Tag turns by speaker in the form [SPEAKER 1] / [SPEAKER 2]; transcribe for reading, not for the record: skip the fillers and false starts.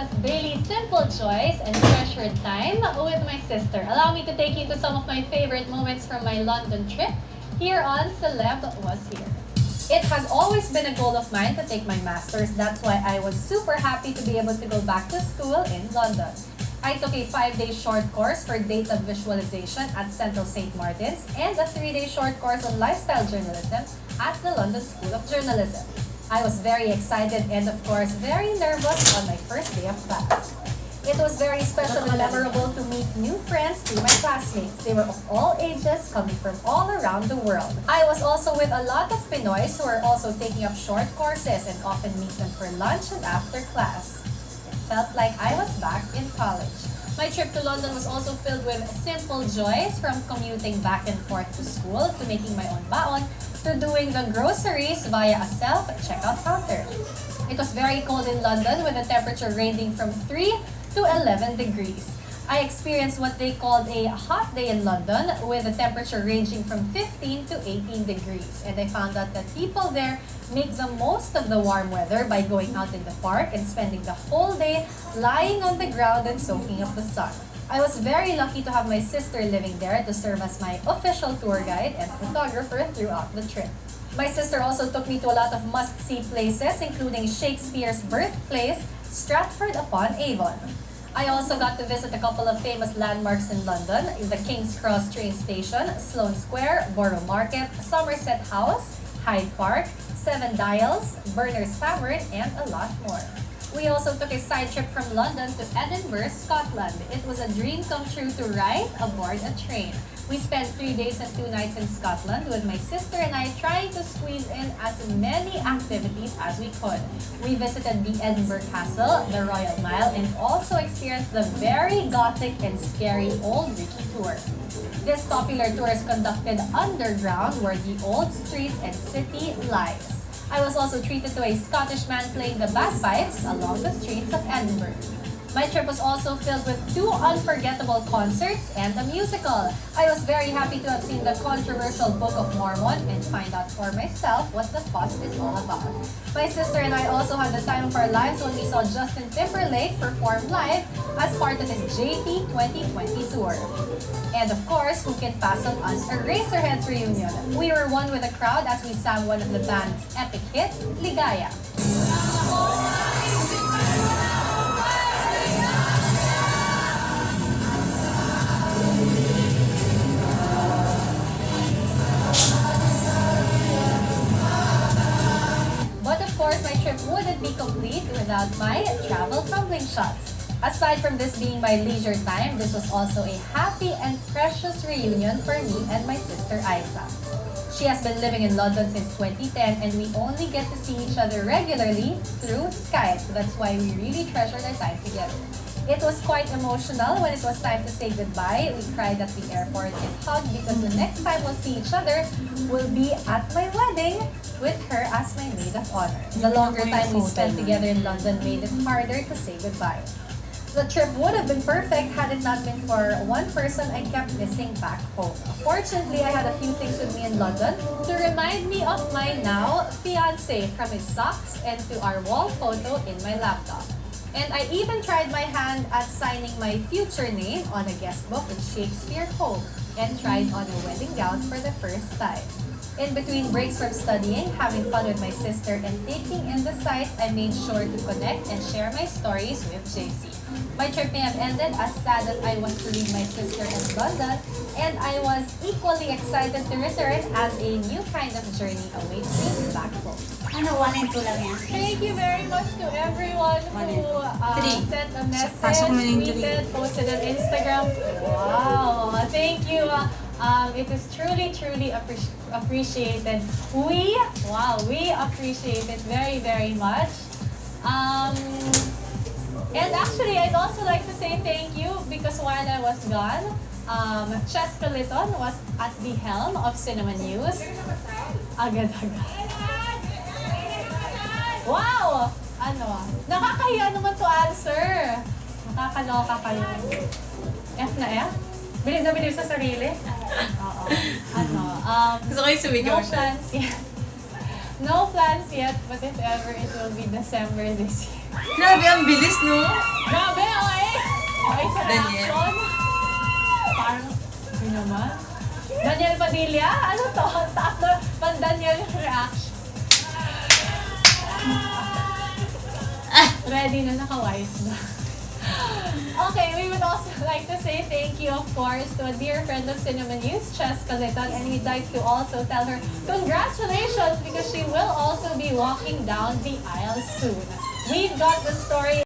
[SPEAKER 1] famous daily simple joys and treasured time with my sister. Allow me to take you to some of my favorite moments from my London trip here on Celeb Was Here. It has always been a goal of mine to take my master's. That's why I was super happy to be able to go back to school in London. I took a 5-day short course for data visualization at Central St. Martin's and a 3-day short course on lifestyle journalism at the London School of Journalism. I was very excited and of course very nervous on my first day of class. It was very special and memorable to meet new friends through my classmates. They were of all ages, coming from all around the world. I was also with a lot of Pinoys who are also taking up short courses and often meet them for lunch and after class. It felt like I was back in college. My trip to London was also filled with simple joys, from commuting back and forth to school to making my own baon to doing the groceries via a self-checkout counter. It was very cold in London with the temperature ranging from 3 to 11 degrees. I experienced what they called a hot day in London with the temperature ranging from 15 to 18 degrees. And I found out that people there make the most of the warm weather by going out in the park and spending the whole day lying on the ground and soaking up the sun. I was very lucky to have my sister living there to serve as my official tour guide and photographer throughout the trip. My sister also took me to a lot of must-see places, including Shakespeare's birthplace, Stratford-upon-Avon. I also got to visit a couple of famous landmarks in London, the King's Cross train station, Sloane Square, Borough Market, Somerset House, Hyde Park, Seven Dials, Berners Tavern, and a lot more. We also took a side trip from London to Edinburgh, Scotland. It was a dream come true to ride aboard a train. We spent 3 days and 2 nights in Scotland with my sister and I, trying to squeeze in as many activities as we could. We visited the Edinburgh Castle, the Royal Mile, and also experienced the very gothic and scary Old Ricky tour. This popular tour is conducted underground where the old streets and city lies. I was also treated to a Scottish man playing the bagpipes along the streets of Edinburgh. My trip was also filled with 2 unforgettable concerts and a musical. I was very happy to have seen the controversial Book of Mormon and find out for myself what the fuss is all about. My sister and I also had the time of our lives when we saw Justin Timberlake perform live as part of his JT 2020 tour. And of course, who can pass on us a Razorheads reunion? We were one with the crowd as we sang one of the band's epic hits, Ligaya. But of course, my trip wouldn't be complete without my travel tumbling shots. Aside from this being my leisure time, this was also a happy and precious reunion for me and my sister Isa. She has been living in London since 2010 and we only get to see each other regularly through Skype. That's why we really treasured our time together. It was quite emotional when it was time to say goodbye. We cried at the airport and hugged because the next time we'll see each other will be at my wedding with her as my maid of honor. The longer time we spent together in London made it harder to say goodbye. The trip would have been perfect had it not been for one person I kept missing back home. Fortunately, I had a few things with me in London to remind me of my now fiancé, from his socks and to our wall photo in my laptop. And I even tried my hand at signing my future name on a guest book in Shakespeare home and tried on a wedding gown for the first time. In between breaks from studying, having fun with my sister, and taking in the sights, I made sure to connect and share my stories with JC. My trip may have ended as sad as I was to leave my sister in London, and I was equally excited to return as a new kind of journey awaits me back home.
[SPEAKER 2] Ano, 1 and 2 lang yan?
[SPEAKER 1] Thank you very much to everyone who sent a message, tweeted, posted on Instagram. Wow, thank you. It is truly appreciated. We appreciate it very, very much. And actually, I'd also like to say thank you because while I was gone, Chess Caliton was at the helm of Cinemanews. Agad-agad. Wow! Nakakahiya naman to answer. Nakakaloka kayo. F na F? Bilib na bilib sa sarili? Oo.
[SPEAKER 2] Gusto ko yung sumigaw siya.
[SPEAKER 1] No plans yet, but if ever, it will be December this year.
[SPEAKER 3] Grabe, ang bilis, no?
[SPEAKER 1] Grabe, okay. Okay sa
[SPEAKER 3] Daniel.
[SPEAKER 1] reaction. Parang, ano naman? Daniel Padilla? Ano to? Taas na pang Daniel reaction. Ready na, naka-wise na. Okay, we would also like to say thank you, of course, to a dear friend of Cinemanews, Chess Calitan, and we'd like to also tell her congratulations because she will also be walking down the aisle soon. We've got the story